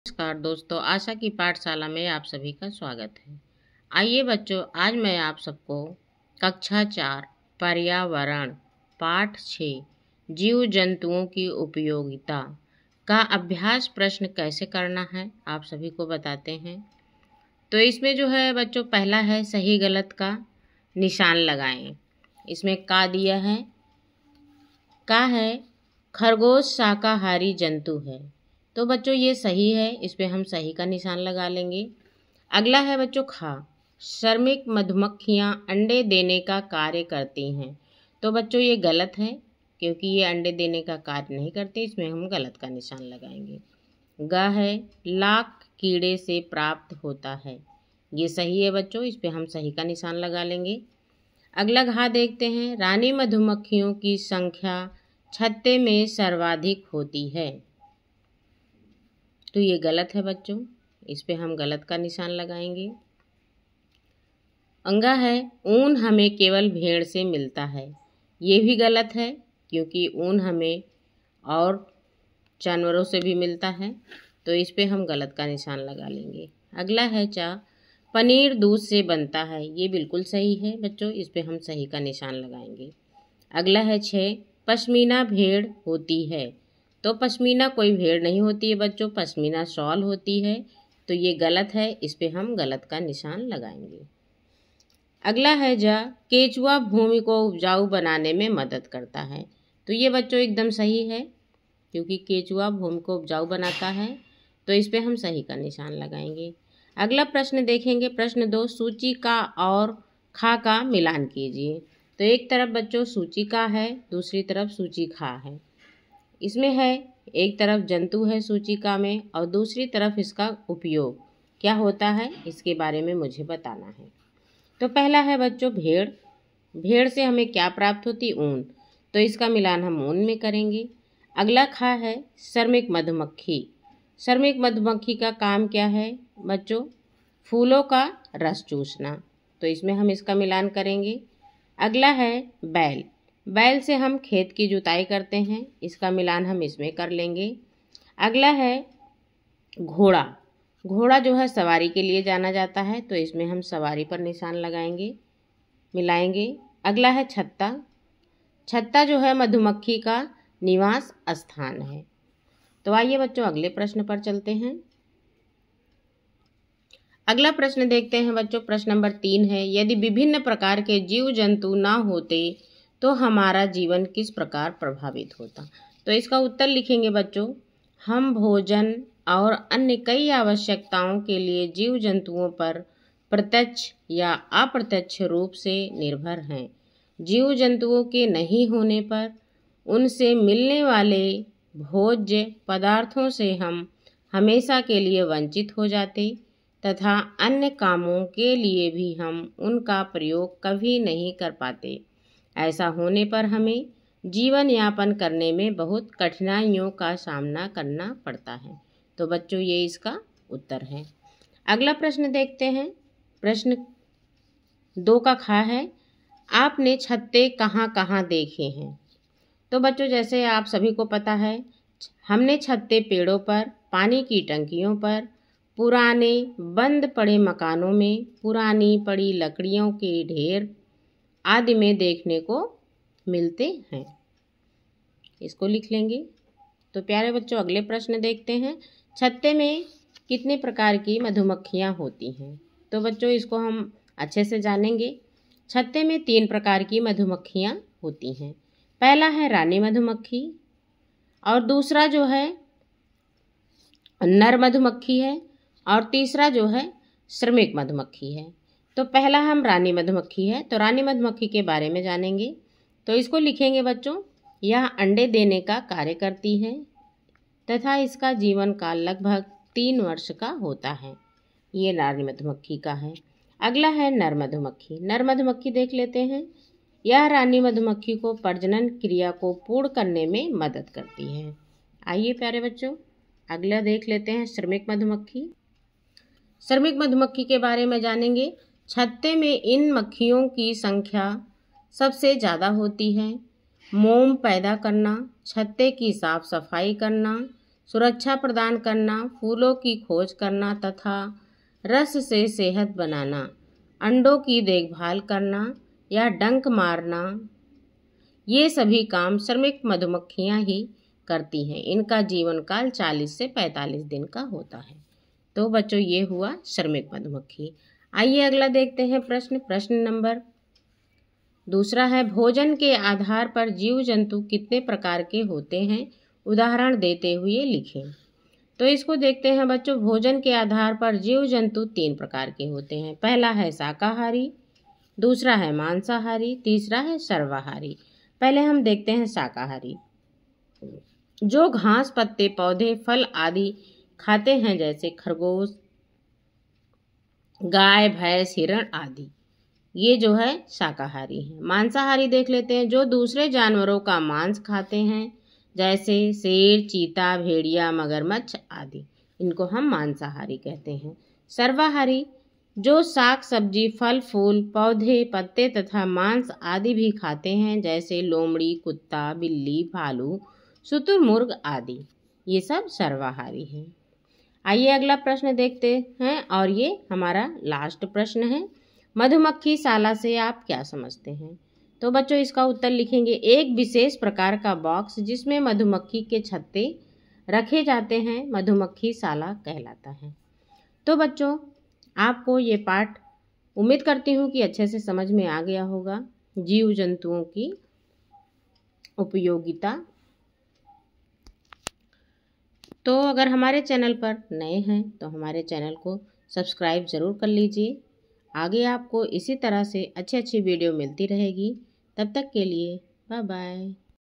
नमस्कार दोस्तों, आशा की पाठशाला में आप सभी का स्वागत है। आइए बच्चों, आज मैं आप सबको कक्षा 4 पर्यावरण पाठ 6 जीव जंतुओं की उपयोगिता का अभ्यास प्रश्न कैसे करना है आप सभी को बताते हैं। तो इसमें जो है बच्चों, पहला है सही गलत का निशान लगाएं। इसमें का दिया है, का है खरगोश शाकाहारी जंतु है, तो बच्चों ये सही है, इस पे हम सही का निशान लगा लेंगे। अगला है बच्चों खा, श्रमिक मधुमक्खियाँ अंडे देने का कार्य करती हैं, तो बच्चों ये गलत है क्योंकि ये अंडे देने का कार्य नहीं करते, इसमें हम गलत का निशान लगाएंगे। ग है लाख कीड़े से प्राप्त होता है, ये सही है बच्चों, इस पे हम सही का निशान लगा लेंगे। अगला घा देखते हैं, रानी मधुमक्खियों की संख्या छत्ते में सर्वाधिक होती है, तो ये गलत है बच्चों, इस पे हम गलत का निशान लगाएंगे। अंगा है ऊन हमें केवल भेड़ से मिलता है, ये भी गलत है क्योंकि ऊन हमें और जानवरों से भी मिलता है, तो इस पे हम गलत का निशान लगा लेंगे। अगला है चा, पनीर दूध से बनता है, ये बिल्कुल सही है बच्चों, इस पे हम सही का निशान लगाएंगे। अगला है 6, पश्मीना भेड़ होती है, तो पश्मीना कोई भेड़ नहीं होती है बच्चों, पश्मीना शॉल होती है, तो ये गलत है, इस पे हम गलत का निशान लगाएंगे। अगला है जा, केचुआ भूमि को उपजाऊ बनाने में मदद करता है, तो ये बच्चों एकदम सही है क्योंकि केचुआ भूमि को उपजाऊ बनाता है, तो इस पे हम सही का निशान लगाएंगे। अगला प्रश्न देखेंगे, प्रश्न 2, सूची का और खा का मिलान कीजिए। तो एक तरफ बच्चों सूची का है, दूसरी तरफ सूची खा है। इसमें है एक तरफ जंतु है सूचिका में और दूसरी तरफ इसका उपयोग क्या होता है, इसके बारे में मुझे बताना है। तो पहला है बच्चों भेड़, भेड़ से हमें क्या प्राप्त होती, ऊन, तो इसका मिलान हम ऊन में करेंगे। अगला खा है श्रमिक मधुमक्खी, श्रमिक मधुमक्खी का काम क्या है बच्चों, फूलों का रस चूसना, तो इसमें हम इसका मिलान करेंगे। अगला है बैल, बैल से हम खेत की जुताई करते हैं, इसका मिलान हम इसमें कर लेंगे। अगला है घोड़ा, घोड़ा जो है सवारी के लिए जाना जाता है, तो इसमें हम सवारी पर निशान लगाएंगे, मिलाएंगे। अगला है छत्ता, छत्ता जो है मधुमक्खी का निवास स्थान है। तो आइए बच्चों अगले प्रश्न पर चलते हैं। अगला प्रश्न देखते हैं बच्चों, प्रश्न नंबर 3 है, यदि विभिन्न प्रकार के जीव जंतु ना होते तो हमारा जीवन किस प्रकार प्रभावित होता। तो इसका उत्तर लिखेंगे बच्चों, हम भोजन और अन्य कई आवश्यकताओं के लिए जीव जंतुओं पर प्रत्यक्ष या अप्रत्यक्ष रूप से निर्भर हैं। जीव जंतुओं के नहीं होने पर उनसे मिलने वाले भोज्य पदार्थों से हम हमेशा के लिए वंचित हो जाते तथा अन्य कामों के लिए भी हम उनका प्रयोग कभी नहीं कर पाते। ऐसा होने पर हमें जीवन यापन करने में बहुत कठिनाइयों का सामना करना पड़ता है। तो बच्चों ये इसका उत्तर है। अगला प्रश्न देखते हैं, प्रश्न 2 का खा है, आपने छत्ते कहाँ कहाँ देखे हैं। तो बच्चों जैसे आप सभी को पता है, हमने छत्ते पेड़ों पर, पानी की टंकियों पर, पुराने बंद पड़े मकानों में, पुरानी पड़ी लकड़ियों के ढेर आदि में देखने को मिलते हैं, इसको लिख लेंगे। तो प्यारे बच्चों अगले प्रश्न देखते हैं, छत्ते में कितने प्रकार की मधुमक्खियाँ होती हैं। तो बच्चों इसको हम अच्छे से जानेंगे। छत्ते में 3 प्रकार की मधुमक्खियाँ होती हैं, पहला है रानी मधुमक्खी और दूसरा जो है नर मधुमक्खी है और तीसरा जो है श्रमिक मधुमक्खी है। तो पहला हम रानी मधुमक्खी है, तो रानी मधुमक्खी के बारे में जानेंगे। तो इसको लिखेंगे बच्चों, यह अंडे देने का कार्य करती है तथा इसका जीवन काल लगभग 3 वर्ष का होता है, ये रानी मधुमक्खी का है। अगला है नर मधुमक्खी, नर मधुमक्खी देख लेते हैं। यह रानी मधुमक्खी को प्रजनन क्रिया को पूर्ण करने में मदद करती है। आइए प्यारे बच्चों अगला देख लेते हैं श्रमिक मधुमक्खी। श्रमिक मधुमक्खी के बारे में जानेंगे। छत्ते में इन मक्खियों की संख्या सबसे ज़्यादा होती है। मोम पैदा करना, छत्ते की साफ सफाई करना, सुरक्षा प्रदान करना, फूलों की खोज करना तथा रस से सेहत बनाना, अंडों की देखभाल करना या डंक मारना, ये सभी काम श्रमिक मधुमक्खियां ही करती हैं। इनका जीवन काल 40 से 45 दिन का होता है। तो बच्चों, ये हुआ श्रमिक मधुमक्खी। आइए अगला देखते हैं प्रश्न। प्रश्न नंबर दूसरा है, भोजन के आधार पर जीव जंतु कितने प्रकार के होते हैं, उदाहरण देते हुए लिखें। तो इसको देखते हैं बच्चों। भोजन के आधार पर जीव जंतु 3 प्रकार के होते हैं। पहला है शाकाहारी, दूसरा है मांसाहारी, तीसरा है सर्वाहारी। पहले हम देखते हैं शाकाहारी। जो घास, पत्ते, पौधे, फल आदि खाते हैं, जैसे खरगोश, गाय, भैंस, हिरण आदि, ये जो है शाकाहारी हैं। मांसाहारी देख लेते हैं। जो दूसरे जानवरों का मांस खाते हैं, जैसे शेर, चीता, भेड़िया, मगरमच्छ आदि, इनको हम मांसाहारी कहते हैं। सर्वाहारी जो साग, सब्जी, फल, फूल, पौधे, पत्ते तथा मांस आदि भी खाते हैं, जैसे लोमड़ी, कुत्ता, बिल्ली, भालू, शुतुरमुर्ग आदि, ये सब सर्वाहारी हैं। आइए अगला प्रश्न देखते हैं और ये हमारा लास्ट प्रश्न है। मधुमक्खी शाला से आप क्या समझते हैं? तो बच्चों, इसका उत्तर लिखेंगे, एक विशेष प्रकार का बॉक्स जिसमें मधुमक्खी के छत्ते रखे जाते हैं, मधुमक्खी शाला कहलाता है। तो बच्चों, आपको ये पाठ उम्मीद करती हूँ कि अच्छे से समझ में आ गया होगा। जीव जंतुओं की उपयोगिता। तो अगर हमारे चैनल पर नए हैं तो हमारे चैनल को सब्सक्राइब ज़रूर कर लीजिए। आगे आपको इसी तरह से अच्छी अच्छी वीडियो मिलती रहेगी। तब तक के लिए बाय बाय।